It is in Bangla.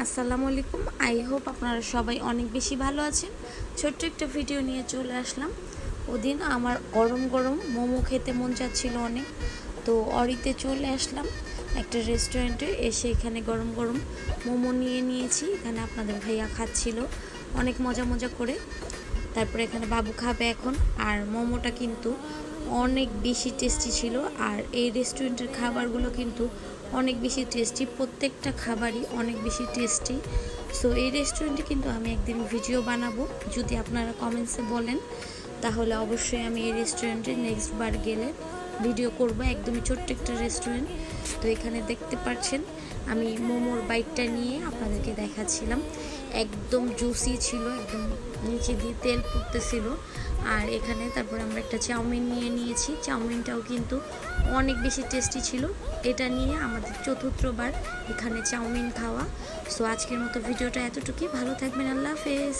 আসসালামু আলাইকুম। আই হোপ আপনারা সবাই অনেক বেশি ভালো আছেন। ছোট্ট একটা ভিডিও নিয়ে চলে আসলাম। ওদিন আমার গরম গরম মোমো খেতে মন চাচ্ছিল অনেক, তো অরিতে চলে আসলাম একটা রেস্টুরেন্টে। এসে এখানে গরম গরম মোমো নিয়েছি। এখানে আপনাদের ভাইয়া খাচ্ছিল অনেক মজা মজা করে। তারপরে এখানে বাবু খাবে এখন। আর মোমোটা কিন্তু অনেক বেশি টেস্টি ছিল। আর এই রেস্টুরেন্টের খাবারগুলো কিন্তু অনেক বেশি টেস্টি, প্রত্যেকটা খাবারই অনেক বেশি টেস্টি। সো এই রেস্টুরেন্টে কিন্তু আমি একদিন ভিডিও বানাবো, যদি আপনারা কমেন্টসে বলেন তাহলে অবশ্যই আমি এই রেস্টুরেন্টে নেক্সট বার গেলে ভিডিও করব। একদমই ছোট্ট একটা রেস্টুরেন্ট। তো এখানে দেখতে পাচ্ছেন আমি মোমোর বাইটটা নিয়ে আপনাদেরকে দেখাচ্ছিলাম। একদম জুসি ছিল, একদম নিচে দিয়ে তেল পড়তেছিল। আর এখানে তারপরে আমরা একটা চাউমিন নিয়েছি। চাউমিনটাও কিন্তু অনেক বেশি টেস্টি ছিল। এটা নিয়ে আমাদের চতুর্থবার এখানে চাউমিন খাওয়া। সো আজকের মতো ভিডিওটা এতটুকুই। ভালো থাকবেন। আল্লাহ হাফেজ।